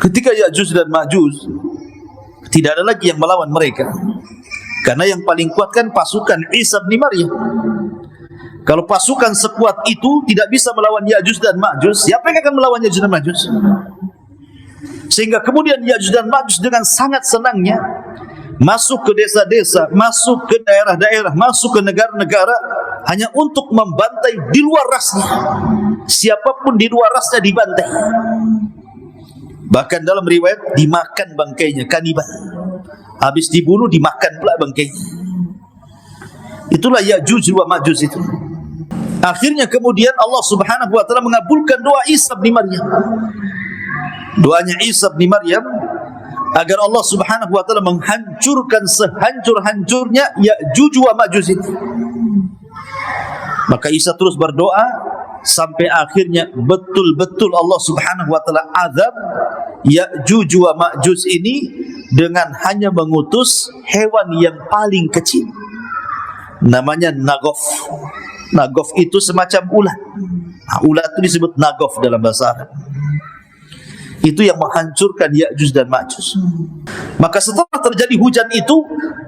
Ketika Ya'juj dan Ma'juj, tidak ada lagi yang melawan mereka, karena yang paling kuat kan pasukan Isa bin Maryam. Kalau pasukan sekuat itu tidak bisa melawan Ya'juj dan Ma'juj, siapa yang akan melawan Ya'juj dan Ma'juj? Sehingga kemudian Ya'juj dan Ma'juj dengan sangat senangnya masuk ke desa-desa, masuk ke daerah-daerah, masuk ke negara-negara, hanya untuk membantai di luar rasnya. Siapapun di luar rasnya dibantai. Bahkan dalam riwayat dimakan bangkainya, kanibal. Habis dibunuh dimakan pula bangkainya. Itulah Ya'juj wa Ma'juj itu. Akhirnya kemudian Allah Subhanahu wa taala mengabulkan doa Isa bin Maryam. Doanya Isa bin Maryam agar Allah Subhanahu wa taala menghancurkan sehancur-hancurnya Ya'juj wa Ma'juj itu. Maka Isa terus berdoa sampai akhirnya betul-betul Allah Subhanahu wa taala azab Ya'juj wa Ma'juj ini dengan hanya mengutus hewan yang paling kecil, namanya nagof. Nagof itu semacam ulat. Ulat itu disebut nagof dalam bahasa Arab. Itu yang menghancurkan Ya'juj dan Ma'juj. Maka setelah terjadi hujan itu,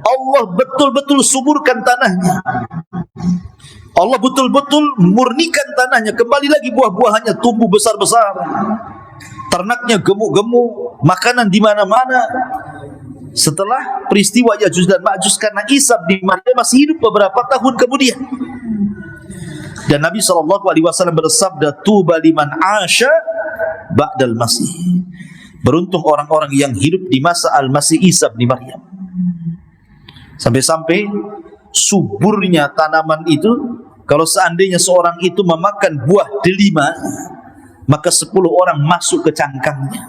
Allah betul-betul suburkan tanahnya. Allah betul-betul murnikan tanahnya, kembali lagi buah-buahannya tumbuh besar-besar. Ternaknya gemuk-gemuk, makanan di mana-mana. Setelah peristiwa Ya'juj dan Ma'juj, karena Isa bin Maryam masih hidup beberapa tahun kemudian. Dan Nabi SAW bersabda, "Tuba liman asya ba'dal masih." Beruntung orang-orang yang hidup di masa Al-Masih Isa bin Maryam. Sampai-sampai suburnya tanaman itu, kalau seandainya seorang itu memakan buah delima, maka 10 orang masuk ke cangkangnya.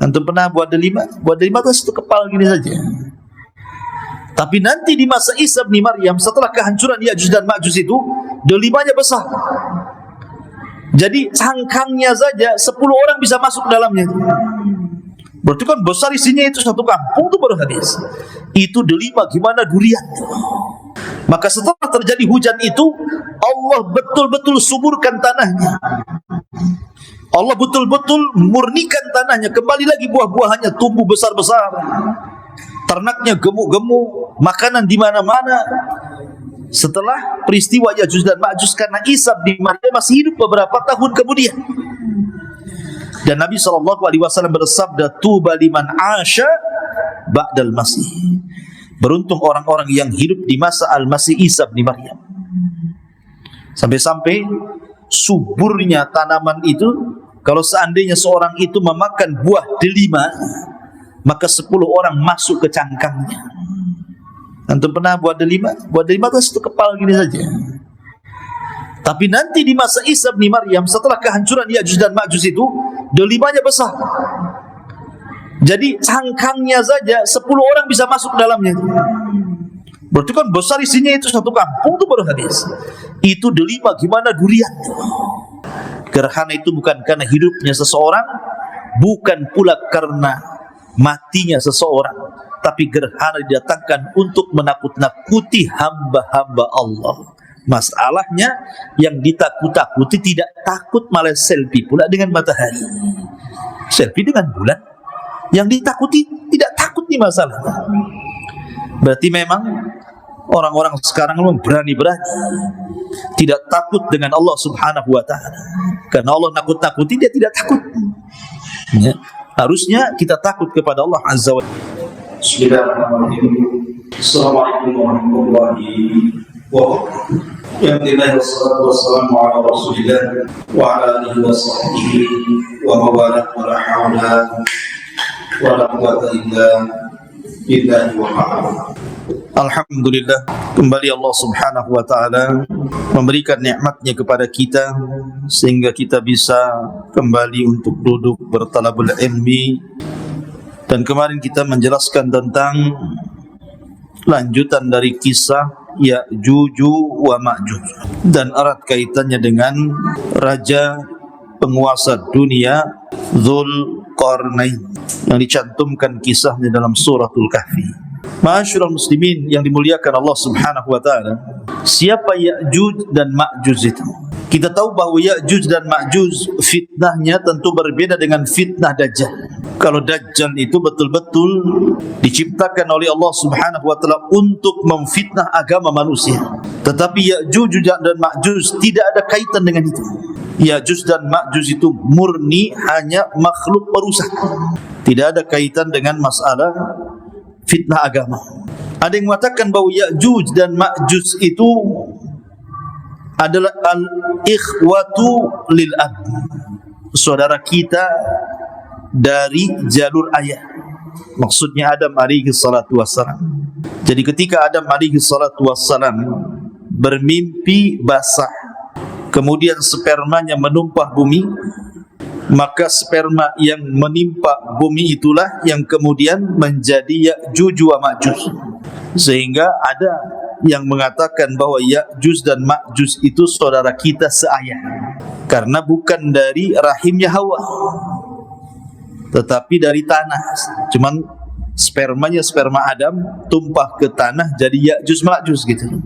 Antum pernah buah delima? Buah delima itu satu kepal gini saja. Tapi nanti di masa Isa bin Maryam, setelah kehancuran Ya'juj dan Ma'juj itu, delimanya besar. Jadi cangkangnya saja 10 orang bisa masuk dalamnya. Berarti kan besar isinya, itu satu kampung itu baru habis. Itu delima, gimana durian. Maka setelah terjadi hujan itu, Allah betul-betul suburkan tanahnya. Allah betul-betul murnikan tanahnya, kembali lagi buah-buahannya tumbuh besar-besar. Ternaknya gemuk-gemuk, makanan di mana-mana. Setelah peristiwa Ya'juj dan Ma'juj, karena Isa bin Maryam masih hidup beberapa tahun kemudian. Dan Nabi SAW bersabda, "Tuba liman asya ba'dal masih." Beruntung orang-orang yang hidup di masa Al-Masih Isa bin Maryam. Sampai-sampai suburnya tanaman itu, kalau seandainya seorang itu memakan buah delima, maka 10 orang masuk ke cangkangnya. Antum pernah buah delima? Buah delima itu satu kepal gini saja. Tapi nanti di masa Isa bin Maryam, setelah kehancuran Ya'juj dan Ma'juj itu, delimanya besar. Jadi cangkangnya saja 10 orang bisa masuk dalamnya. Berarti kan besar isinya, itu satu kampung itu baru habis. Itu delima, gimana durian. Gerhana itu bukan karena hidupnya seseorang, bukan pula karena matinya seseorang, tapi gerhana didatangkan untuk menakut-nakuti hamba-hamba Allah. Masalahnya yang ditakut-takuti tidak takut, malah selfie pula dengan matahari, selfie dengan bulan. Yang ditakuti tidak takut, nih masalah. Berarti memang orang-orang sekarang memang berani-berani, tidak takut dengan Allah Subhanahu wa ta'ala. Karena Allah nakut-nakuti, dia tidak takut. Ya. Harusnya kita takut kepada Allah Azza wa Jalla. Bismillahirrahmanirrahim. Assalamualaikum warahmatullahi wabarakatuh. Alhamdulillah wassalatu wassalamu ala Rasulillah wa ala alihi wa sahbihi wa mawalah wa la hawla wa la quwwata illa billahi wa ta'ala. Alhamdulillah, kembali Allah Subhanahu wa ta'ala memberikan nikmatnya kepada kita sehingga kita bisa kembali untuk duduk bertalabul ilmi. Dan kemarin kita menjelaskan tentang lanjutan dari kisah Ya'juj wa Ma'juj dan erat kaitannya dengan raja penguasa dunia Dzulqarnain yang dicantumkan kisahnya dalam suratul Kahfi. Ma'asyiral muslimin yang dimuliakan Allah Subhanahu wa ta'ala, siapa Ya'juj dan Ma'juj itu? Kita tahu bahawa Ya'juj dan Ma'juj fitnahnya tentu berbeda dengan fitnah Dajjal. Kalau Dajjal itu betul-betul diciptakan oleh Allah Subhanahu wa taala untuk memfitnah agama manusia. Tetapi Ya'juj dan Ma'juj tidak ada kaitan dengan itu. Ya'juj dan Ma'juj itu murni hanya makhluk perusak. Tidak ada kaitan dengan masalah fitnah agama. Ada yang mengatakan bahawa Ya'juj dan Ma'juj itu adalah al-ikhwatu lil ab, saudara kita dari jalur ayah. Maksudnya Adam alaihi salatu wassalam. Jadi ketika Adam alaihi salatu wassalam bermimpi basah, kemudian spermanya menumpah bumi, maka sperma yang menimpa bumi itulah yang kemudian menjadi Ya'juj wa Ma'juj. Sehingga ada yang mengatakan bahawa Ya'juj dan Ma'juj itu saudara kita seayah, karena bukan dari rahimnya Hawa, tetapi dari tanah. Cuman spermanya sperma Adam tumpah ke tanah jadi Ya'juj Ma'juj gitu.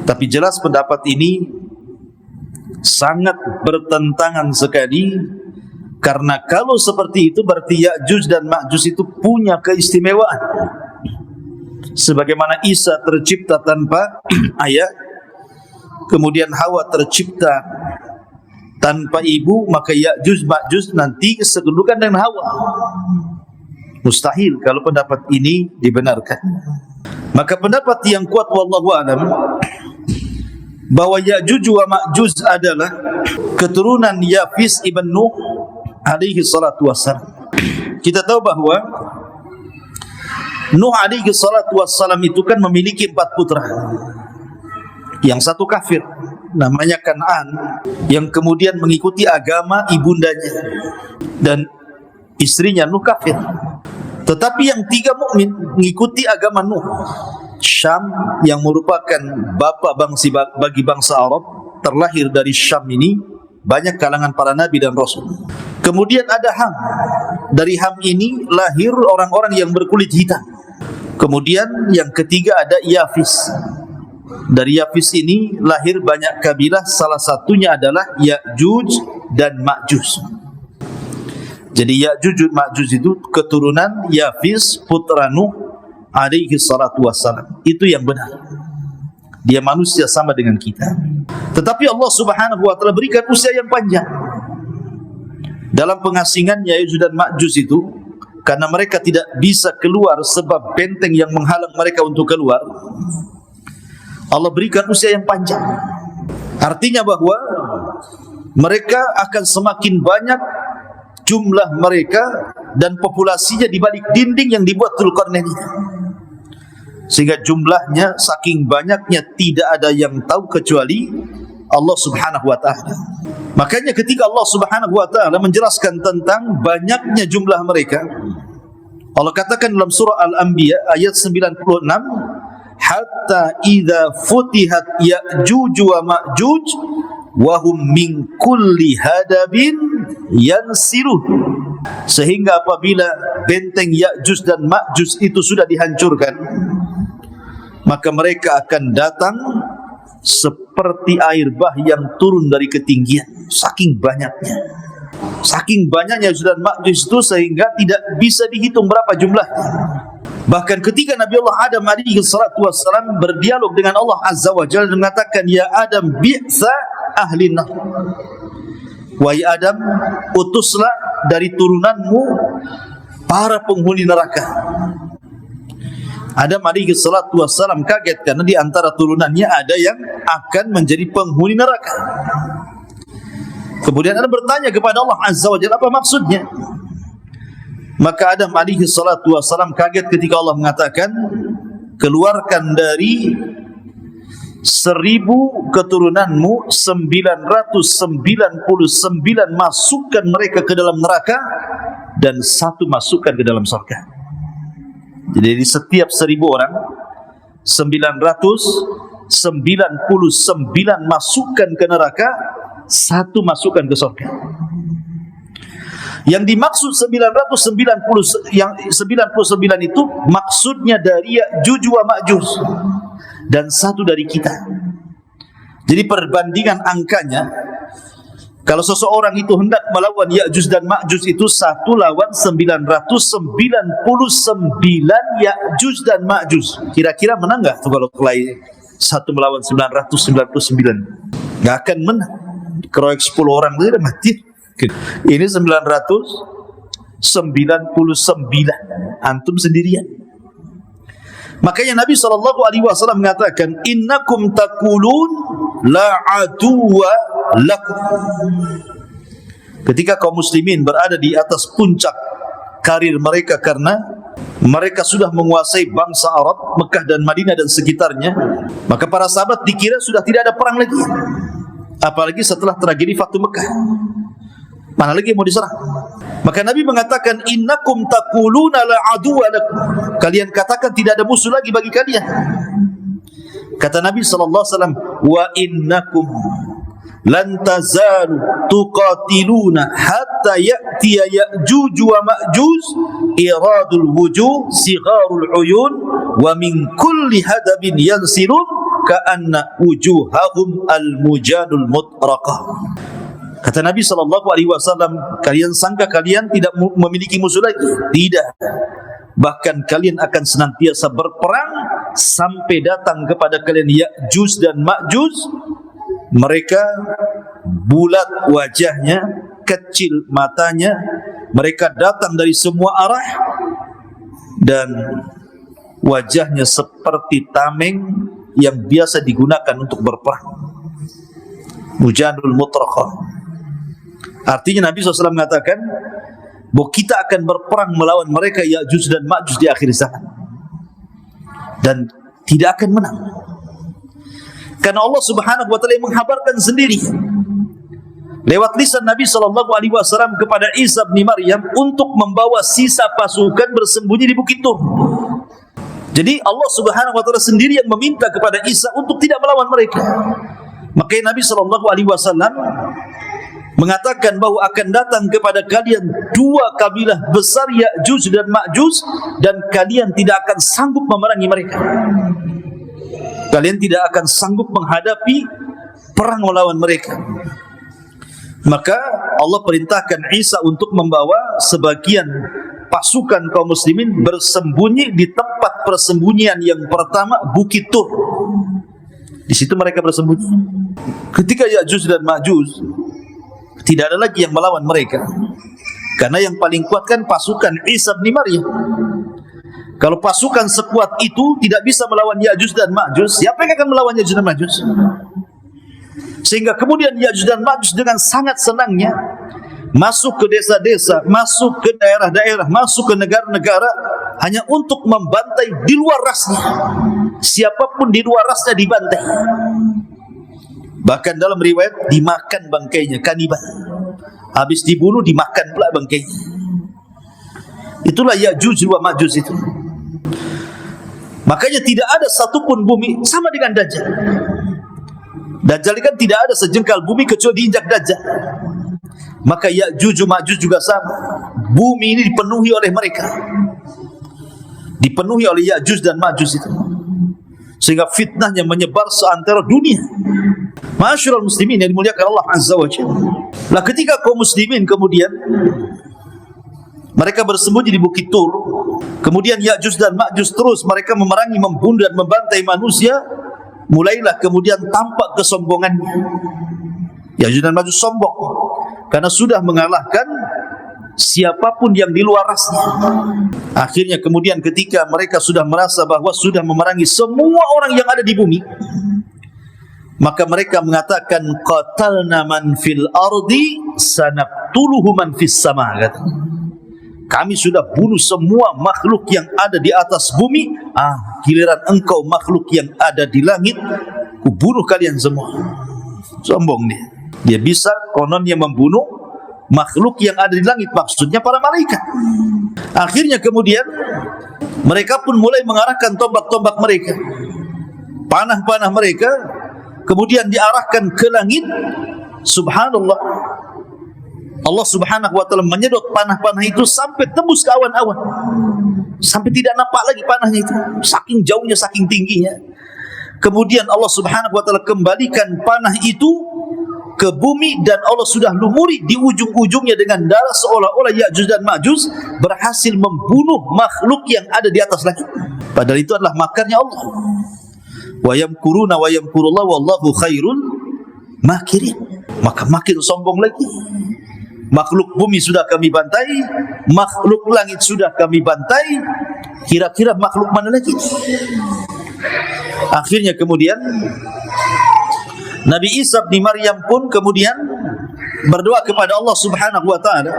Tapi jelas pendapat ini sangat bertentangan sekali, karena kalau seperti itu berarti Ya'juj dan Ma'juj itu punya keistimewaan. Sebagaimana Isa tercipta tanpa ayah, kemudian Hawa tercipta tanpa ibu, maka Ya'juj Ma'juj nanti sekedudukan dengan Hawa. Mustahil kalau pendapat ini dibenarkan. Maka pendapat yang kuat wallahu a'lam bahwa Ya'juj wa Ma'juj adalah keturunan Yafis ibn Nuh alaihi salatu wassalam. Kita tahu bahwa Nuh alaihi salatu wassalam itu kan memiliki 4 putra. Yang satu kafir, namanya Kan'an, yang kemudian mengikuti agama ibundanya, dan istrinya Nuh kafir. Tetapi yang 3 mukmin mengikuti agama Nuh. Syam yang merupakan bapa bagi bangsa Arab, terlahir dari Syam ini banyak kalangan para nabi dan rasul. Kemudian ada Ham. Dari Ham ini lahir orang-orang yang berkulit hitam. Kemudian yang ketiga ada Yafis. Dari Yafis ini lahir banyak kabilah, salah satunya adalah Ya'juj dan Ma'juj. Jadi Ya'juj dan Ma'juj itu keturunan Yafis putra Nuh alaihi salatu wassalam. Itu yang benar. Dia manusia sama dengan kita. Tetapi Allah Subhanahu wa taala berikan usia yang panjang. Dalam pengasingannya Ya'juj dan Ma'juj itu, karena mereka tidak bisa keluar sebab benteng yang menghalang mereka untuk keluar, Allah berikan usia yang panjang. Artinya bahwa mereka akan semakin banyak jumlah mereka dan populasinya di balik dinding yang dibuat Dzulqarnain itu. Sehingga jumlahnya saking banyaknya tidak ada yang tahu kecuali Allah Subhanahu wa taala. Makanya ketika Allah Subhanahu wa taala menjelaskan tentang banyaknya jumlah mereka, Allah katakan dalam surah Al-Anbiya ayat 96, hatta idza futihat Ya'juj wa Ma'juj wa hum min kulli hadabin yansiruh. Sehingga apabila benteng Ya'juj dan Ma'juj itu sudah dihancurkan, maka mereka akan datang seperti air bah yang turun dari ketinggian. Saking banyaknya Ya'juj dan Ma'juj itu sehingga tidak bisa dihitung berapa jumlahnya. Bahkan ketika Nabi Allah Adam alaihi salatu wassalam berdialog dengan Allah Azza wa Jalla dan mengatakan, ya Adam bi'sa ahli nar, wahai Adam, utuslah dari turunanmu para penghuni neraka. Adam alaihi salatu wassalam kaget karena di antara turunannya ada yang akan menjadi penghuni neraka. Kemudian Adam bertanya kepada Allah Azza wa Jalla, apa maksudnya? Maka Adam alaihi salatu wassalam kaget ketika Allah mengatakan, keluarkan dari 1000 keturunanmu 999 masukkan mereka ke dalam neraka dan 1 masukkan ke dalam surga. Jadi di setiap 1000 orang 999 masukkan ke neraka, 1 masukkan ke surga. Yang dimaksud 99 itu maksudnya dari Ya'juj wa Ma'juj dan 1 dari kita. Jadi perbandingan angkanya Kalau seseorang itu hendak melawan Ya'juj dan Ma'juj itu 1 lawan 999 Ya'juj dan Ma'juj. Kira-kira menang enggak tuh kalau kelahi 1 melawan 999? Enggak akan menang. Keroyok 10 orang itu udah mati. Ini 999, antum sendirian. Makanya Nabi SAW mengatakan, innakum taqulun la aduwa lakum. Ketika kaum muslimin berada di atas puncak karir mereka karena mereka sudah menguasai bangsa Arab, Mekah dan Madinah dan sekitarnya, maka para sahabat dikira sudah tidak ada perang lagi. Apalagi setelah tragedi Fathu Mekah, mana lagi yang mau diserang? Maka Nabi mengatakan, innakum taquluna la aduwa lakum. Kalian katakan tidak ada musuh lagi bagi kalian. Kata Nabi SAW, wa innakum lan tazalu tuqatiluna hatta ya'tiya Ya'juj wa Ma'juj iradul wujuh sigharul uyun wa min kulli hadabin yansilun ka'anna wujuhahum al-mujanul mutraqah. Kata Nabi SAW, kalian sangka kalian tidak memiliki musuh lagi? Tidak. Bahkan kalian akan senantiasa berperang sampai datang kepada kalian Ya'juj dan Ma'juj. Mereka bulat wajahnya, kecil matanya, mereka datang dari semua arah dan wajahnya seperti tameng yang biasa digunakan untuk berperang. Mujanul mutraqah. Artinya Nabi SAW mengatakan bahwa kita akan berperang melawan mereka Ya'juj dan Ma'juj di akhir zaman, dan tidak akan menang. Karena Allah Subhanahu wa taala menghabarkan sendiri lewat lisan Nabi SAW kepada Isa bin Maryam untuk membawa sisa pasukan bersembunyi di Bukit Tur. Jadi Allah Subhanahu wa taala sendiri yang meminta kepada Isa untuk tidak melawan mereka. Makanya Nabi SAW mengatakan bahwa akan datang kepada kalian 2 kabilah besar Ya'juj dan Ma'juj, dan kalian tidak akan sanggup memerangi mereka. Kalian tidak akan sanggup menghadapi perang melawan mereka. Maka Allah perintahkan Isa untuk membawa sebagian pasukan kaum muslimin bersembunyi di tempat persembunyian yang pertama, Bukit Tur. Di situ mereka bersembunyi. Ketika Ya'juj dan Ma'juj, tidak ada lagi yang melawan mereka, karena yang paling kuat kan pasukan Isa bin Maryam. Kalau pasukan sekuat itu tidak bisa melawan Ya'juj dan Ma'juj, siapa yang akan melawan Ya'juj dan Ma'juj? Sehingga kemudian Ya'juj dan Ma'juj dengan sangat senangnya masuk ke desa-desa, masuk ke daerah-daerah, masuk ke negara-negara hanya untuk membantai di luar rasnya. Siapapun di luar rasnya dibantai. Bahkan dalam riwayat dimakan bangkainya, kanibal. Habis dibunuh dimakan pula bangkainya. Itulah Ya'juj wa Ma'juj itu. Makanya tidak ada satupun bumi sama dengan Dajjal. Dajjal kan tidak ada sejengkal bumi kecuali diinjak Dajjal. Maka Ya'juj wa Ma'juj juga sama. Bumi ini dipenuhi oleh mereka. Dipenuhi oleh Ya'juj dan Ma'juj itu. Sehingga fitnahnya menyebar seantero dunia. Ma'asyiral muslimin yang dimuliakan Allah Azza wa Jalla. Lah ketika kaum muslimin kemudian mereka bersembunyi di Bukit Tur, kemudian Ya'juj dan Ma'juj terus mereka memerangi, membunuh dan membantai manusia, mulailah kemudian tampak kesombongannya. Ya'juj dan Ma'juj sombong karena sudah mengalahkan siapapun yang di luar rasnya. Akhirnya kemudian ketika mereka sudah merasa bahwa sudah memerangi semua orang yang ada di bumi, maka mereka mengatakan, qatalna man fil ardi sanaqtuluhu man fis sama. Kami sudah bunuh semua makhluk yang ada di atas bumi. Giliran engkau makhluk yang ada di langit, ku bunuh kalian semua. Sombong dia. Dia bisa kononnya membunuh makhluk yang ada di langit, maksudnya para malaikat. Akhirnya kemudian mereka pun mulai mengarahkan tombak-tombak mereka, panah-panah mereka, kemudian diarahkan ke langit. Subhanallah, Allah Subhanahu wa taala menyedot panah-panah itu sampai tembus ke awan-awan, sampai tidak nampak lagi panahnya itu, saking jauhnya, saking tingginya. Kemudian Allah Subhanahu wa taala kembalikan panah itu ke bumi dan Allah sudah lumuri di ujung-ujungnya dengan darah, seolah-olah Ya'juj dan Ma'juj berhasil membunuh makhluk yang ada di atas langit. Padahal itu adalah makarnya Allah. Wa yamkuruna wa yamkurullah wallahu khairul makirin. Maka makin sombong lagi. Makhluk bumi sudah kami bantai, makhluk langit sudah kami bantai, kira-kira makhluk mana lagi? Akhirnya kemudian Nabi Isa bin Maryam pun kemudian berdoa kepada Allah Subhanahu wa taala.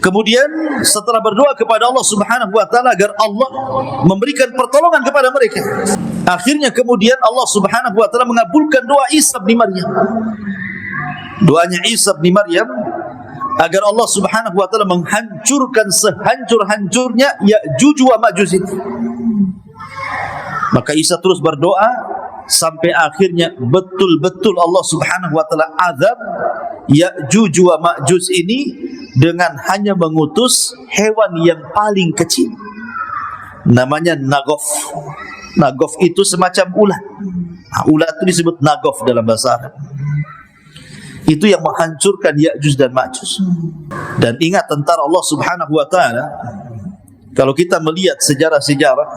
Kemudian setelah berdoa kepada Allah Subhanahu wa taala agar Allah memberikan pertolongan kepada mereka, akhirnya kemudian Allah Subhanahu wa taala mengabulkan doa Isa bin Maryam. Doanya Isa bin Maryam agar Allah Subhanahu wa taala menghancurkan sehancur-hancurnya Ya'juj wa Ma'juj itu. Maka Isa terus berdoa sampai akhirnya betul-betul Allah Subhanahu wa taala azab Ya'juj wa Ma'juj ini dengan hanya mengutus hewan yang paling kecil, namanya nagof. Nagof itu semacam ulat. Ulat itu disebut nagof dalam bahasa Arab. Itu yang menghancurkan Ya'juj dan Ma'juj. Dan ingat tentara Allah Subhanahu wa taala, kalau kita melihat sejarah-sejarah,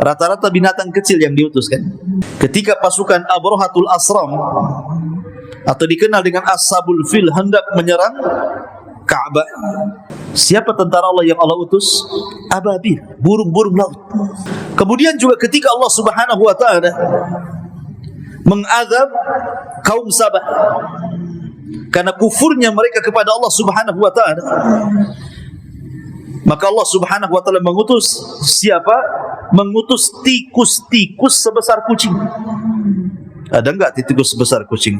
rata-rata binatang kecil yang diutuskan. Ketika pasukan Abrahatul Asram atau dikenal dengan Ashabul Fil hendak menyerang Ka'bah, siapa tentara Allah yang Allah utus? Ababil, burung-burung laut. Kemudian juga ketika Allah Subhanahu wa taala mengazab kaum Sabah karena kufurnya mereka kepada Allah Subhanahu wa taala, maka Allah Subhanahu wa taala mengutus siapa? Mengutus tikus-tikus sebesar kucing. Ada enggak tikus sebesar kucing?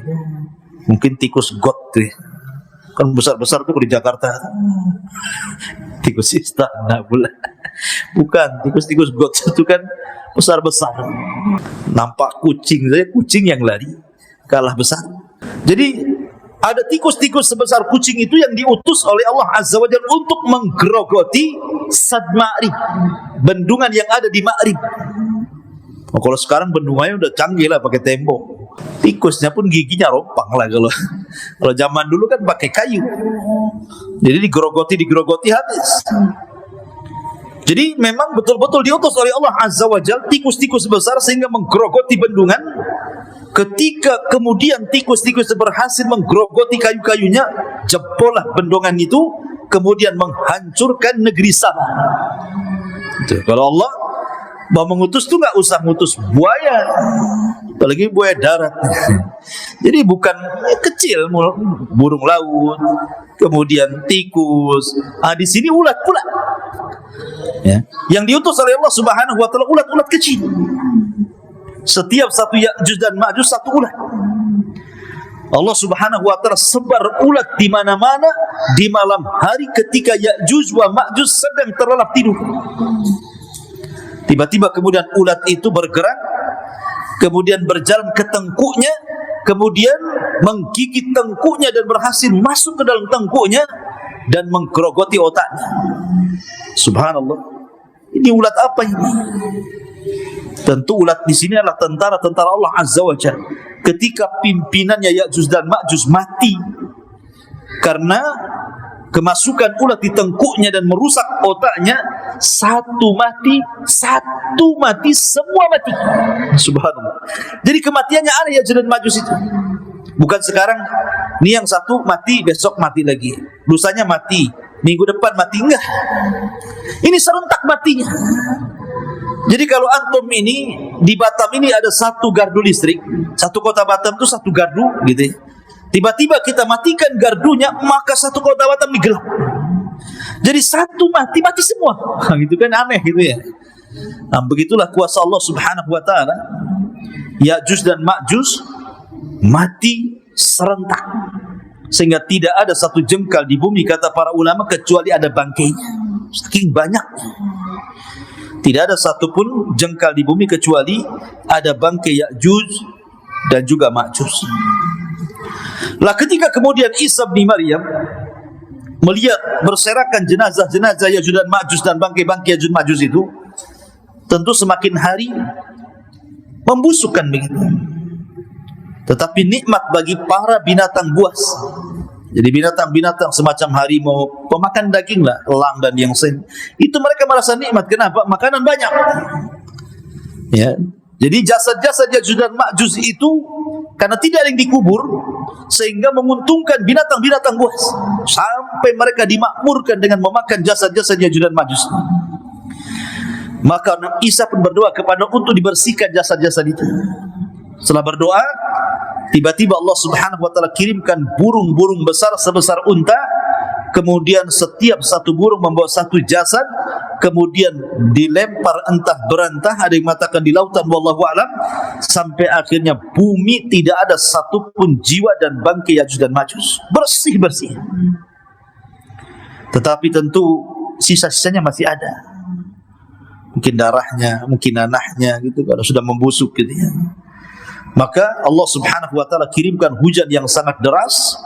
Mungkin tikus got tuh. Kan besar-besar tuh di Jakarta. Tikus istana pula. Bukan, tikus-tikus got itu kan besar-besar. Nampak kucing saja, kucing yang lari kalah besar. Jadi ada tikus-tikus sebesar kucing itu yang diutus oleh Allah Azza wa Jalla untuk menggerogoti Sad Ma'rib, bendungan yang ada di Ma'rib. Oh, kalau sekarang bendungannya udah canggih lah, pakai tembok. Tikusnya pun giginya rompang lah kalau zaman dulu kan pakai kayu. Jadi digerogoti habis. Jadi memang betul-betul diutus oleh Allah Azza wa Jalla tikus-tikus besar sehingga menggerogoti bendungan. Ketika kemudian tikus-tikus berhasil menggerogoti kayu-kayunya, jebollah bendungan itu, kemudian menghancurkan negeri Sabah. Kalau Allah mau mengutus tuh nggak usah ngutus buaya, apalagi buaya darat. Jadi bukan kecil, burung laut, kemudian tikus. Di sini ulat pula. Ya. Yang diutus oleh Allah Subhanahu wa taala ulat-ulat kecil. Setiap satu Ya'juj dan Ma'juj satu ulat. Allah Subhanahu wa taala sebar ulat di mana-mana di malam hari ketika Ya'juj wa Ma'juj sedang terlelap tidur. Tiba-tiba kemudian ulat itu bergerak, kemudian berjalan ke tengkuknya, kemudian menggigit tengkuknya dan berhasil masuk ke dalam tengkuknya dan menggerogoti otaknya. Subhanallah. Ini ulat apa ini? Tentu ulat di sini adalah tentara-tentara Allah Azza wa Jalla. Ketika pimpinannya Ya'juj dan Ma'juj mati karena kemasukan ulat di tengkuknya dan merusak otaknya, satu mati, semua mati. Subhanallah. Jadi kematiannya ada Ya'juj dan Ma'juj itu. Bukan sekarang, ini yang satu mati, besok mati lagi, lusanya mati, minggu depan mati, enggak. Ini serentak matinya. Jadi kalau antum ini di Batam ini ada satu gardu listrik, satu kota Batam itu satu gardu gitu ya. Tiba-tiba kita matikan gardunya, maka satu kota Batam digelap. Jadi satu mati semua. Gitu kan aneh gitu ya. Nah, begitulah kuasa Allah Subhanahu wa taala. Ya'juj dan Ma'juj mati serentak. Sehingga tidak ada satu jengkal di bumi kata para ulama kecuali ada bangkainya. Saking banyaknya. Tidak ada satupun jengkal di bumi kecuali ada bangkai Ya'juj dan juga Ma'juj. Lah ketika kemudian Isa bin Maryam melihat berserakan jenazah-jenazah Ya'juj dan Ma'juj dan bangkai-bangkai Ya'juj Ma'juj itu, tentu semakin hari membusukkan begitu. tetapi nikmat bagi para binatang buas. Jadi binatang-binatang semacam harimau, pemakan daging lah, elang dan yang lain, itu mereka merasa nikmat. Kenapa? Makanan banyak. Ya. Jadi jasad-jasad Yajuj dan Ma'juj itu karena tidak ada yang dikubur, sehingga menguntungkan binatang-binatang buas sampai mereka dimakmurkan dengan memakan jasad-jasad Yajuj dan Ma'juj. Maka Isa pun berdoa kepada untuk dibersihkan jasad-jasad itu. Setelah berdoa, tiba-tiba Allah Subhanahu wa taala kirimkan burung-burung besar sebesar unta, kemudian setiap satu burung membawa satu jasad, kemudian dilempar entah berantah, ada yang mengatakan di lautan, wallahu alam, sampai akhirnya bumi tidak ada satupun jiwa dan bangkai Yajuj dan Majuj, bersih-bersih. Tetapi tentu sisa-sisanya masih ada, mungkin darahnya, mungkin nanahnya gitu, kalau sudah membusuk gitu ya. Maka Allah Subhanahu wa taala kirimkan hujan yang sangat deras.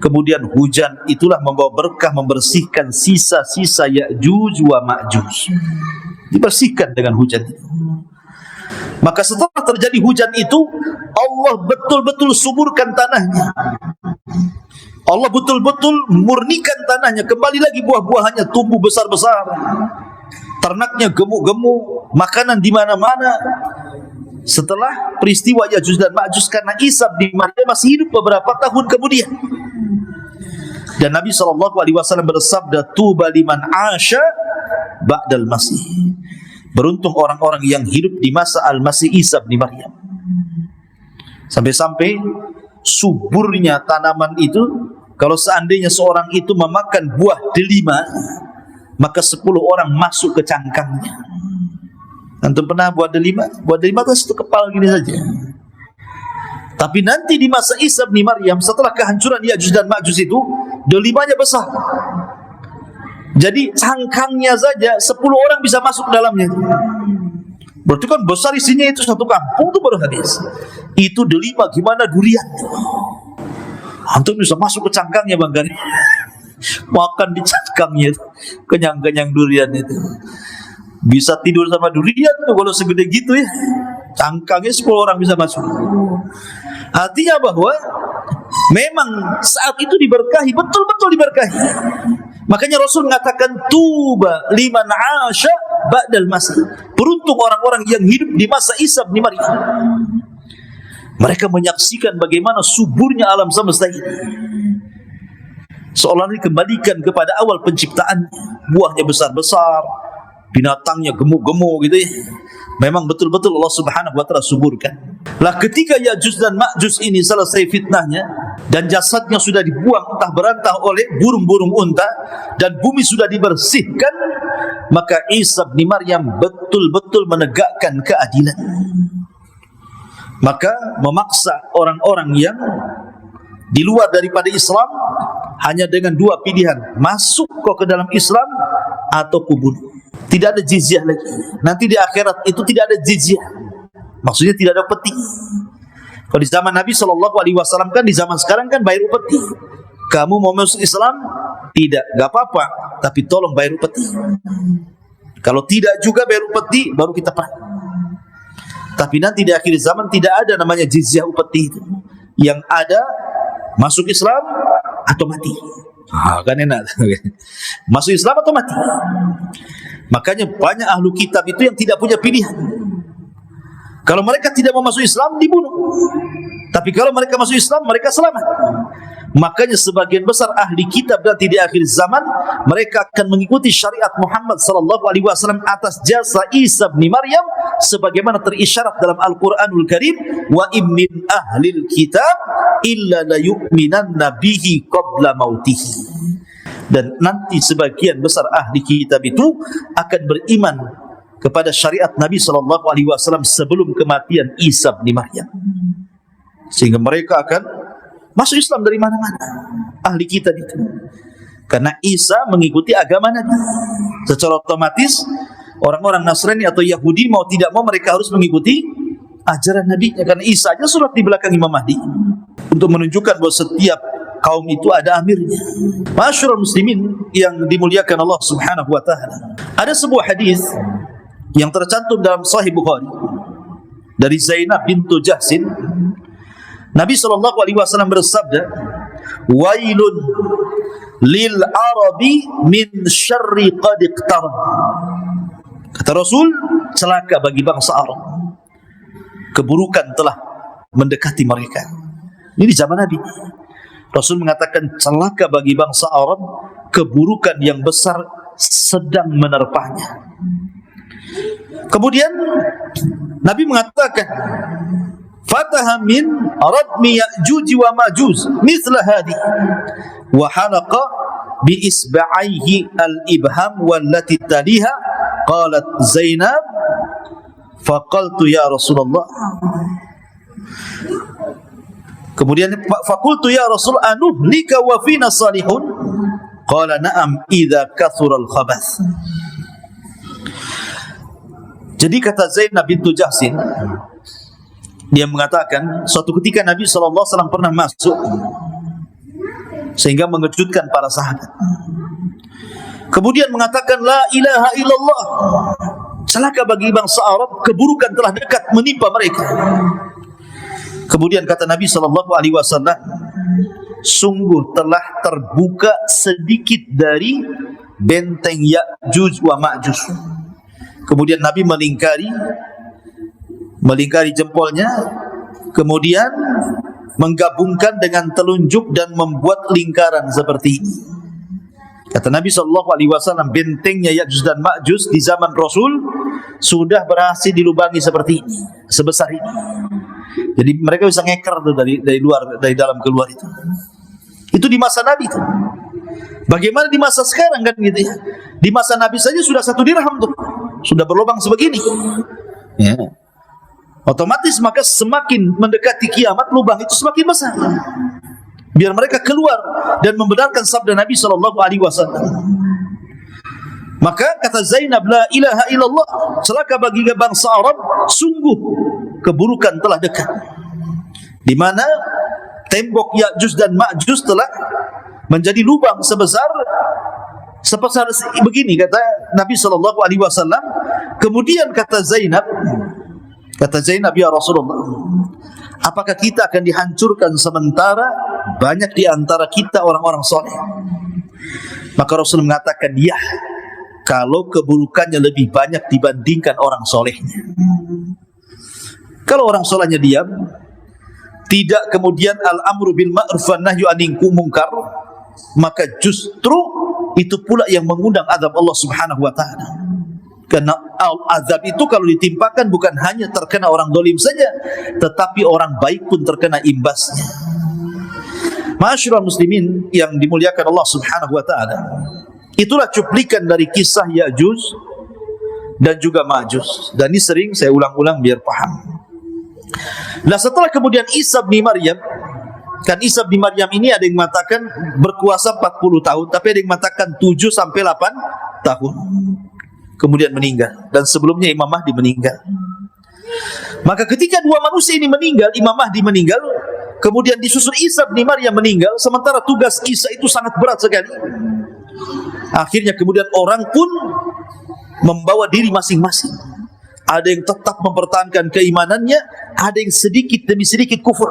Kemudian hujan itulah membawa berkah, membersihkan sisa-sisa Ya'juj wa Ma'juj. Dibersihkan dengan hujan itu. Maka setelah terjadi hujan itu, Allah betul-betul suburkan tanahnya. Allah betul-betul murnikan tanahnya. Kembali lagi buah-buahannya tumbuh besar-besar. Ternaknya gemuk-gemuk, makanan di mana-mana. Setelah peristiwa Yajuj dan Ma'juj, karena Isa bin Maryam masih hidup beberapa tahun kemudian. Dan Nabi SAW bersabda, tuba liman asya ba'dal masih. Beruntung orang-orang yang hidup di masa Al-Masih Isa bin Maryam. Sampai-sampai suburnya tanaman itu, kalau seandainya seorang itu memakan buah delima, maka 10 orang masuk ke cangkangnya. Antum pernah buat delima? Buat delima itu satu kepal gini saja. Tapi nanti di masa Isa bin Maryam, setelah kehancuran Yajuj dan Ma'juj itu, delimanya besar. Jadi cangkangnya saja 10 orang bisa masuk ke dalamnya. Berarti kan besar isinya itu satu kampung itu baru habis. Itu delima gimana durian. Antum bisa masuk ke cangkangnya Bang Gari. Makan di cangkangnya itu. Kenyang-kenyang durian itu. Bisa tidur sama durian tuh kalau segede gitu ya. Cangkangnya 10 orang bisa masuk. Artinya bahwa memang saat itu diberkahi, betul-betul diberkahi. Makanya Rasul mengatakan tuba liman asya ba'dal masih. Beruntung orang-orang yang hidup di masa Isa bin Maryam. Mereka menyaksikan bagaimana suburnya alam semesta ini. Seolah dikembalikan kepada awal penciptaan. Buahnya besar-besar, binatangnya gemuk-gemuk gitu ya. Memang betul-betul Allah Subhanahu wa taala suburkan. Lah ketika Yajuj dan Ma'juj ini selesai fitnahnya dan jasadnya sudah dibuang entah berantah oleh burung-burung unta dan bumi sudah dibersihkan, maka Isa bin Maryam betul-betul menegakkan keadilan. Maka memaksa orang-orang yang di luar daripada Islam hanya dengan 2 pilihan, masuk kok ke dalam Islam atau kubunuh. Tidak ada jizyah lagi. Nanti di akhirat itu tidak ada jizyah. Maksudnya tidak ada upeti. Kalau di zaman Nabi SAW kan, di zaman sekarang kan bayar upeti. Kamu mau masuk Islam? Tidak, gak apa-apa, tapi tolong bayar upeti. Kalau tidak juga bayar upeti, baru kita perang. Tapi nanti di akhir zaman tidak ada namanya jizyah upeti itu. Yang ada masuk Islam atau mati. Kan enak. Masuk Islam atau mati. Makanya banyak ahlu kitab itu yang tidak punya pilihan. Kalau mereka tidak mau masuk Islam, dibunuh. Tapi kalau mereka masuk Islam, mereka selamat. Makanya sebagian besar ahli kitab nanti di akhir zaman, mereka akan mengikuti syariat Muhammad SAW atas jasa Isa bin Maryam, sebagaimana terisyarat dalam Al-Quranul Karim, wa im min ahlil kitab illa la yu'minanna bihi qabla mautihi. Dan nanti sebagian besar ahli kitab itu akan beriman kepada syariat Nabi SAW sebelum kematian Isa bin Maryam, sehingga mereka akan masuk Islam dari mana-mana ahli kitab itu, karena Isa mengikuti agama Nabi. Secara otomatis orang-orang Nasrani atau Yahudi mau tidak mau mereka harus mengikuti ajaran Nabi, karena Isa aja surat di belakang Imam Mahdi untuk menunjukkan bahwa setiap kaum itu ada amirnya. Masyarul muslimin yang dimuliakan Allah Subhanahu wa taala. Ada sebuah hadis yang tercantum dalam Sahih Bukhari dari Zainab bintu Jahsin Nabi SAW bersabda, "Wailun lil arabi min syarri qad iqtarab." Kata Rasul, celaka bagi bangsa Arab, keburukan telah mendekati mereka. Ini di zaman Nabi. Rasul mengatakan celaka bagi bangsa Arab, keburukan yang besar sedang menerpanya. Kemudian Nabi mengatakan, "Fataha min radmi Ya'juj wa Ma'juj mithla hadi wa halaqa bi isba'aihi al-ibham wallati taliha." Qalat Zainab, faqaltu ya Rasulullah. Kemudian faqultu ya Rasul, anuhlika wa fina salihun? Qala na'am idza kathura al-khabath. Jadi kata Zainab bintu Jahsin, dia mengatakan suatu ketika Nabi SAW pernah masuk sehingga mengejutkan para sahabat. Kemudian mengatakan la ilaha illallah, celaka bagi bangsa Arab, keburukan telah dekat menimpa mereka. Kemudian kata Nabi SAW, sungguh telah terbuka sedikit dari benteng Ya'juj wa Ma'juj. Kemudian Nabi melingkari jempolnya, kemudian menggabungkan dengan telunjuk dan membuat lingkaran seperti ini. Kata Nabi SAW, bentengnya Ya'juj dan Ma'juj di zaman Rasul sudah berhasil dilubangi seperti ini, sebesar ini. Jadi mereka bisa ngeker tuh dari luar, dari dalam keluar itu. Itu di masa Nabi itu. Bagaimana di masa sekarang kan gitu ya? Di masa Nabi saja sudah 1 dirham tuh, sudah berlubang sebegini. Ya. Otomatis maka semakin mendekati kiamat, lubang itu semakin besar. Biar mereka keluar dan membenarkan sabda Nabi SAW. Maka kata Zainab, la ilaha illallah, celaka bagi bangsa Arab, sungguh keburukan telah dekat. Di mana tembok Ya'juj dan Ma'juj telah menjadi lubang sebesar begini, kata Nabi SAW. Kemudian kata Zainab, ya Rasulullah, apakah kita akan dihancurkan sementara banyak di antara kita orang-orang soleh? Maka Rasul mengatakan, ya, kalau keburukannya lebih banyak dibandingkan orang solehnya. Kalau orang solehnya diam, tidak kemudian al-amru bil ma'ruf wan nahyu 'anil munkar, maka justru itu pula yang mengundang azab Allah Subhanahu wa taala. Karena azab itu kalau ditimpakan bukan hanya terkena orang zalim saja, tetapi orang baik pun terkena imbasnya. Ma'asyiral muslimin yang dimuliakan Allah Subhanahu wa taala, itulah cuplikan dari kisah Ya'juj dan juga Ma'juj. Dan ini sering saya ulang-ulang biar paham. Nah, setelah kemudian Isa bin Maryam, kan Isa bin Maryam ini ada yang mengatakan berkuasa 40 tahun, tapi ada yang mengatakan 7 sampai 8 tahun. Kemudian meninggal, dan sebelumnya Imam Mahdi meninggal. Maka ketika dua manusia ini meninggal, Imam Mahdi meninggal, kemudian disusul Isa bin Maryam meninggal, sementara tugas Isa itu sangat berat sekali. Akhirnya kemudian orang pun membawa diri masing-masing. Ada yang tetap mempertahankan keimanannya, ada yang sedikit demi sedikit kufur.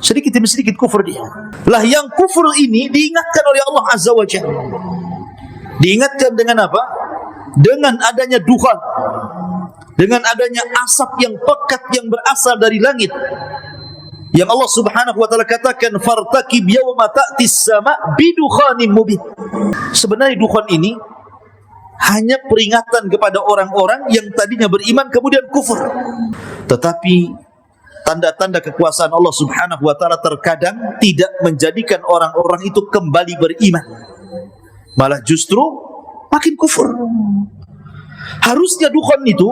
Sedikit demi sedikit kufur dia. Lah yang kufur ini diingatkan oleh Allah Azza wa Jalla. Diingatkan dengan apa? Dengan adanya dukhan, dengan adanya asap yang pekat yang berasal dari langit. Yang Allah Subhanahu wa taala katakan, fartaqib yawma ta'tis sama bidukhanin mubin. Sebenarnya dukhan ini hanya peringatan kepada orang-orang yang tadinya beriman kemudian kufur. Tetapi tanda-tanda kekuasaan Allah Subhanahu wa taala terkadang tidak menjadikan orang-orang itu kembali beriman, malah justru makin kufur. Harusnya dukhan itu,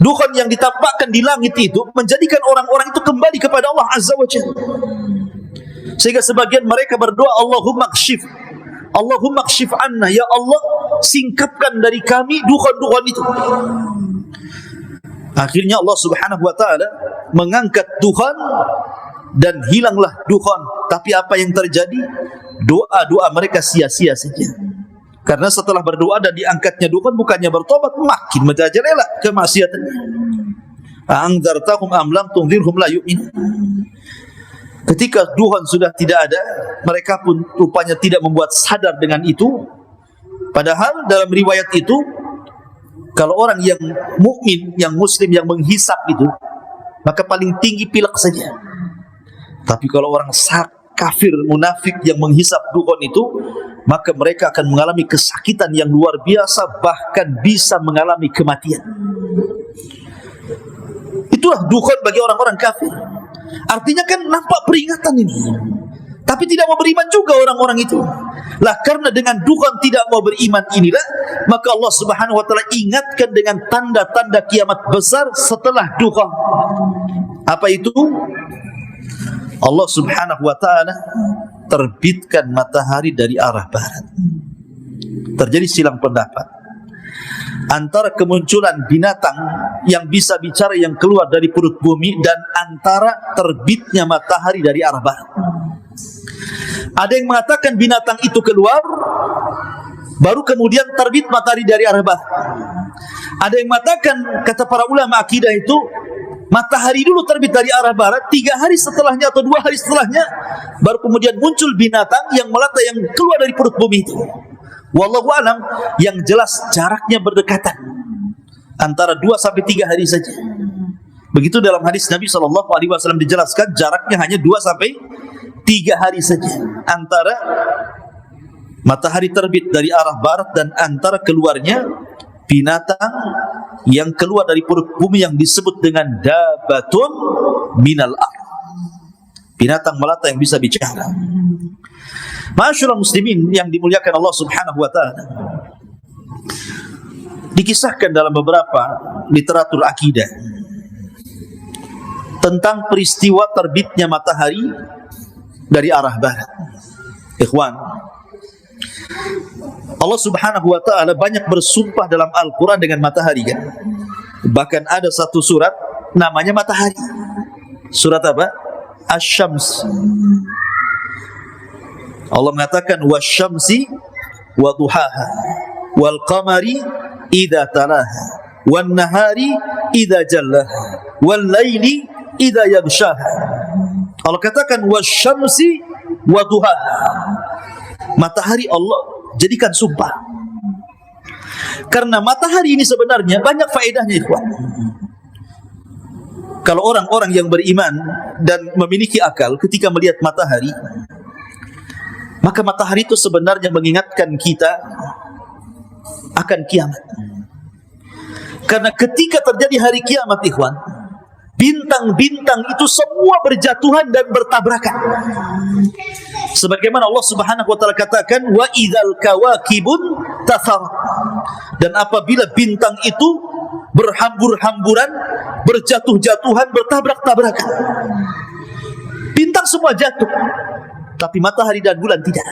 dukhan yang ditampakkan di langit itu menjadikan orang-orang itu kembali kepada Allah Azza wa Jalla. Sehingga sebagian mereka berdoa, Allahumma kshif anna, ya Allah singkapkan dari kami dukhan-dukhan itu. Akhirnya Allah Subhanahu wa taala mengangkat dukhan dan hilanglah dukhan. Tapi apa yang terjadi? Doa-doa mereka sia-sia saja. Karena setelah berdoa dan diangkatnya dukhan, bukannya bertobat, makin merajalela kemaksiatannya. A'anzartahum am lam tunzirhum la yu'minun. Ketika duhan sudah tidak ada, mereka pun rupanya tidak membuat sadar dengan itu. Padahal dalam riwayat itu, kalau orang yang mukmin, yang muslim, yang menghisap itu, maka paling tinggi pilek saja. Tapi kalau orang kafir, munafik yang menghisap duhan itu, maka mereka akan mengalami kesakitan yang luar biasa, bahkan bisa mengalami kematian. Itulah duhan bagi orang-orang kafir. Artinya kan nampak peringatan ini, tapi tidak mau beriman juga orang-orang itu. Lah karena dengan duhan tidak mau beriman inilah, maka Allah Subhanahu wa taala ingatkan dengan tanda-tanda kiamat besar setelah duhan. Apa itu? Allah Subhanahu wa taala terbitkan matahari dari arah barat. Terjadi silang pendapat antara kemunculan binatang yang bisa bicara yang keluar dari perut bumi dan antara terbitnya matahari dari arah barat. Ada yang mengatakan binatang itu keluar, baru kemudian terbit matahari dari arah barat. Ada yang mengatakan, kata para ulama akidah itu, matahari dulu terbit dari arah barat, 3 hari setelahnya atau 2 hari setelahnya, baru kemudian muncul binatang yang melata yang keluar dari perut bumi itu. Wallahu alam, yang jelas jaraknya berdekatan, antara 2 sampai 3 hari saja. Begitu dalam hadis Nabi SAW dijelaskan jaraknya hanya 2 sampai 3 hari saja antara matahari terbit dari arah barat dan antara keluarnya binatang yang keluar dari perut bumi yang disebut dengan dabatun minal ard, binatang melata yang bisa bicara. Ma'asyiral muslimin yang dimuliakan Allah Subhanahu wa taala, dikisahkan dalam beberapa literatur akidah tentang peristiwa terbitnya matahari dari arah barat. Ikhwan, Allah Subhanahu wa taala banyak bersumpah dalam Al-Qur'an dengan matahari kan? Bahkan ada satu surat namanya matahari. Surat apa? Asy-Syams. Allah mengatakan wasyamsi wa duhaha wal qamari idza talaha wan nahari idza jallaha wal laili idza yaghshaha. Allah katakan wasyamsi wa duhaha. Matahari Allah jadikan sumpah. Karena matahari ini sebenarnya banyak faedahnya, ikhwan. Kalau orang-orang yang beriman dan memiliki akal ketika melihat matahari, maka matahari itu sebenarnya mengingatkan kita akan kiamat. Karena ketika terjadi hari kiamat, ikhwan, bintang-bintang itu semua berjatuhan dan bertabrakan. Sebagaimana Allah Subhanahu wa taala katakan, wa idzal kawakibun tathar. Dan apabila bintang itu berhambur-hamburan, berjatuh-jatuhan, bertabrak-tabrakan. Bintang semua jatuh, tapi matahari dan bulan tidak.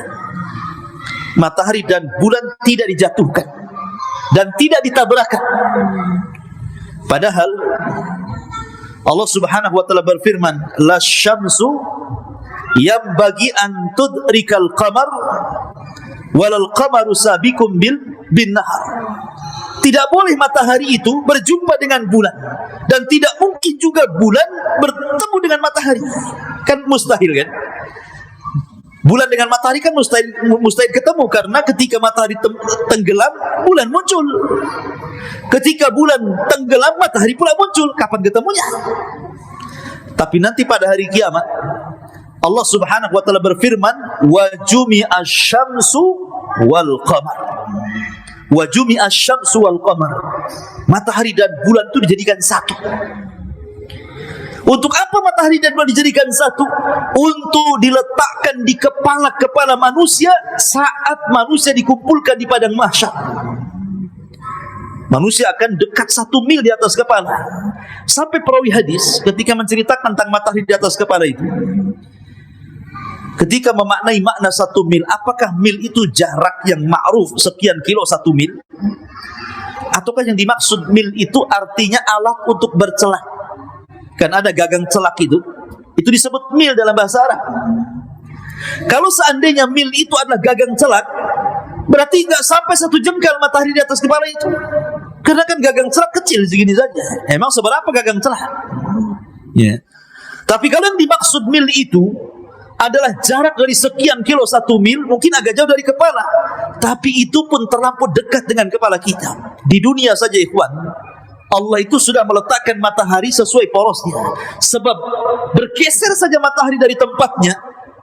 Matahari dan bulan tidak dijatuhkan dan tidak ditabrakan. Padahal Allah Subhanahu wa taala berfirman, la syamsu yambagi an tudrikal qamar walal qamaru sabiqum bin nahar. Tidak boleh matahari itu berjumpa dengan bulan, dan tidak mungkin juga bulan bertemu dengan matahari. Kan mustahil kan? Bulan dengan matahari kan mustahil ketemu, karena ketika matahari tenggelam, bulan muncul. Ketika bulan tenggelam, matahari pula muncul. Kapan ketemunya? Tapi nanti pada hari kiamat, Allah Subhanahu wa taala berfirman, wa jumi'asy syamsu wal qamar. Wa jumi'asy syamsu wal qamar. Matahari dan bulan itu dijadikan satu. Untuk apa matahari dan bulan dijadikan satu? Untuk diletakkan di kepala-kepala manusia saat manusia dikumpulkan di padang mahsyar. Manusia akan dekat 1 mil di atas kepala. Sampai perawi hadis ketika menceritakan tentang matahari di atas kepala itu, ketika memaknai makna 1 mil, apakah mil itu jarak yang ma'ruf sekian kilo 1 mil? Ataukah yang dimaksud mil itu artinya alat untuk bercelak? Kan ada gagang celak itu disebut mil dalam bahasa Arab. Kalau seandainya mil itu adalah gagang celak, berarti nggak sampai 1 jengkal matahari di atas kepala itu. Karena kan gagang celak kecil segini saja. Emang seberapa gagang celak? Ya. Tapi kalau yang dimaksud mil itu adalah jarak dari sekian kilo 1 mil, mungkin agak jauh dari kepala, tapi itu pun terlampau dekat dengan kepala kita. Di dunia saja ikhwan, Allah itu sudah meletakkan matahari sesuai porosnya. Sebab bergeser saja matahari dari tempatnya,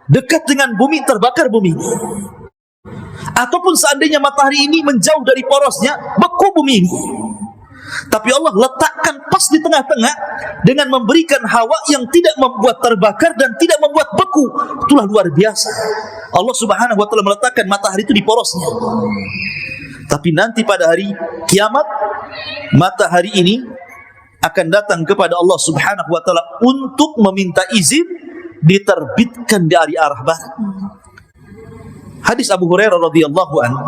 dekat dengan bumi, terbakar bumi. Ataupun seandainya matahari ini menjauh dari porosnya, beku bumi ini. Tapi Allah letakkan pas di tengah-tengah dengan memberikan hawa yang tidak membuat terbakar dan tidak membuat beku. Itulah luar biasa. Allah Subhanahu wa taala meletakkan matahari itu di porosnya. Tapi nanti pada hari kiamat, matahari ini akan datang kepada Allah Subhanahu wa taala untuk meminta izin diterbitkan dari arah barat. Hadis Abu Hurairah radhiyallahu anhu,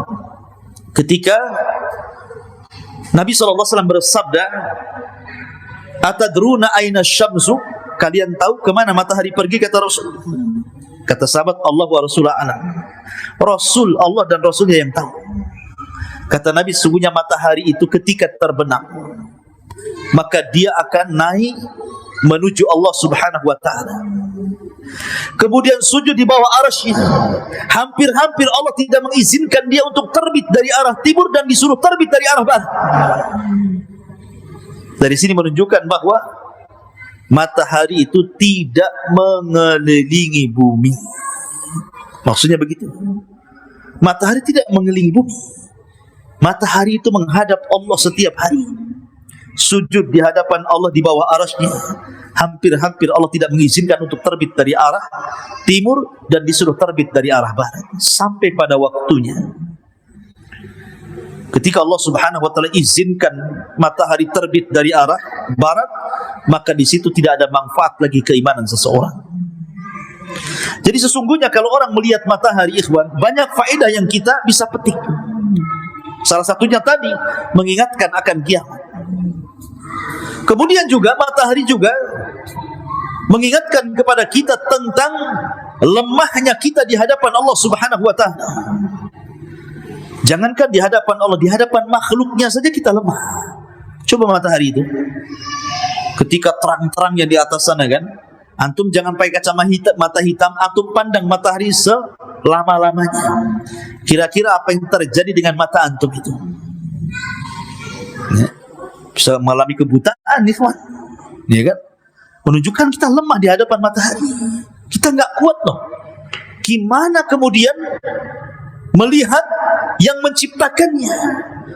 ketika Nabi SAW bersabda, "Atadruna aina syamsu?" Kalian tahu kemana matahari pergi? Kata Rasul. Kata sahabat, Allah wa Rasulullah alam. Rasul, Allah dan Rasulnya yang tahu. Kata Nabi, sungguhnya matahari itu ketika terbenam, maka dia akan naik menuju Allah Subhanahu wa ta'ala. Kemudian sujud di bawah arsy. Hampir-hampir Allah tidak mengizinkan dia untuk terbit dari arah timur dan disuruh terbit dari arah barat. Dari sini menunjukkan bahwa matahari itu tidak mengelilingi bumi. Maksudnya begitu. Matahari tidak mengelilingi bumi. Matahari itu menghadap Allah setiap hari. Sujud di hadapan Allah di bawah arasy. Hampir-hampir Allah tidak mengizinkan untuk terbit dari arah timur dan disuruh terbit dari arah barat. Sampai pada waktunya, ketika Allah Subhanahu wa taala izinkan matahari terbit dari arah barat, maka di situ tidak ada manfaat lagi keimanan seseorang. Jadi sesungguhnya kalau orang melihat matahari ikhwan, banyak faedah yang kita bisa petik. Salah satunya tadi mengingatkan akan kiamat. Kemudian juga matahari juga mengingatkan kepada kita tentang lemahnya kita di hadapan Allah Subhanahu wa taala. Jangankan di hadapan Allah, di hadapan makhluknya saja kita lemah. Coba matahari itu ketika terang-terangnya di atas sana kan, antum jangan pakai kacamata hitam, antum pandang matahari selama-lamanya. Kira-kira apa yang terjadi dengan mata antum itu? Ya. Bisa mengalami kebutaan nih kawan, ya kan? Menunjukkan kita lemah di hadapan matahari. Kita nggak kuat loh. Gimana kemudian melihat yang menciptakannya?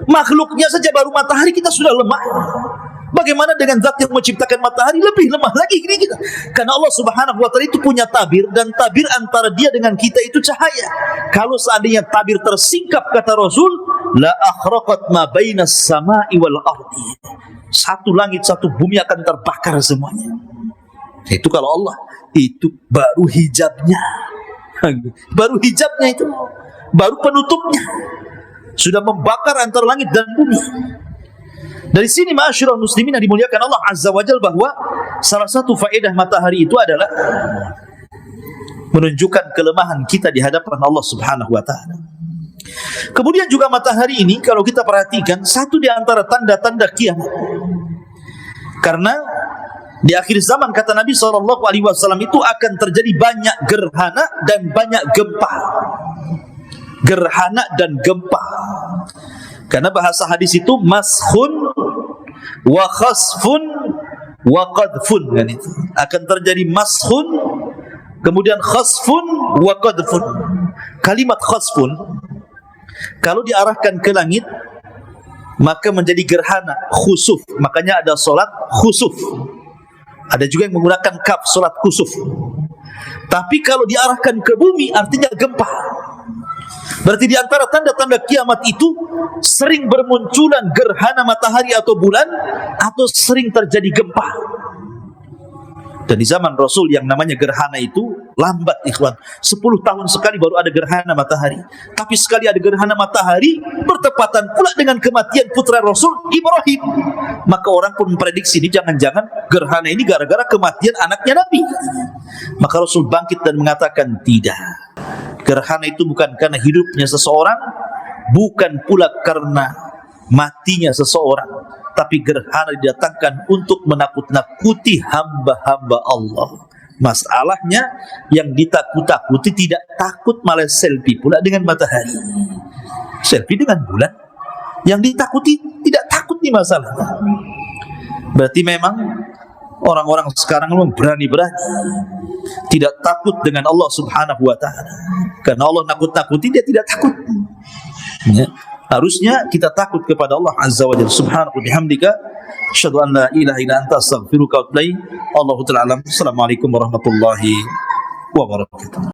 Makhluknya saja baru matahari kita sudah lemah. Bagaimana dengan zat yang menciptakan matahari? Lebih lemah lagi kita. Karena Allah Subhanahu wa taala itu punya tabir, dan tabir antara dia dengan kita itu cahaya. Kalau seandainya tabir tersingkap, kata Rasul, la akhraqat ma bainas sama'i wal ardi. Satu langit satu bumi akan terbakar semuanya. Itu kalau Allah, itu baru hijabnya. Baru hijabnya itu, baru penutupnya. Sudah membakar antara langit dan bumi. Dari sini ma'asyiral muslimin yang dimuliakan Allah Azza wa Jalla, bahwa salah satu faedah matahari itu adalah menunjukkan kelemahan kita di hadapan Allah Subhanahu wa taala. Kemudian juga matahari ini kalau kita perhatikan satu di antara tanda-tanda kiamat. Karena di akhir zaman kata Nabi SAW itu akan terjadi banyak gerhana dan banyak gempa. Gerhana dan gempa. Karena bahasa hadis itu mashun wa khasfun wa qadfun, kan itu. Akan terjadi mashun, kemudian khasfun wa qadfun. Kalimat khasfun kalau diarahkan ke langit maka menjadi gerhana, khusuf. Makanya ada solat khusuf. Ada juga yang menggunakan kaf, solat khusuf. Tapi kalau diarahkan ke bumi artinya gempa. Berarti di antara tanda-tanda kiamat itu sering bermunculan gerhana matahari atau bulan, atau sering terjadi gempa. Dan di zaman Rasul yang namanya gerhana itu lambat ikhwan. 10 tahun sekali baru ada gerhana matahari. Tapi sekali ada gerhana matahari bertepatan pula dengan kematian putra Rasul Ibrahim. Maka orang pun memprediksi ini jangan-jangan gerhana ini gara-gara kematian anaknya Nabi. Maka Rasul bangkit dan mengatakan tidak. Gerhana itu bukan karena hidupnya seseorang, bukan pula karena matinya seseorang, tapi gerhana didatangkan untuk menakut-nakuti hamba-hamba Allah. Masalahnya yang ditakut-takuti tidak takut, malah selfie pula dengan matahari, selfie dengan bulan. Yang ditakuti tidak takut nih masalahnya. Berarti memang orang-orang sekarang memang berani-berani tidak takut dengan Allah Subhanahu wa ta'ala. Karena Allah nakut-nakuti, dia tidak takut. Ya. Harusnya kita takut kepada Allah Azza wa Jalla. Subhanahu wa bihamdika asyhadu an la ilaha illa anta astaghfiruka wa atubu ilaik. Allahu ta'ala alam. Assalamualaikum warahmatullahi wabarakatuh.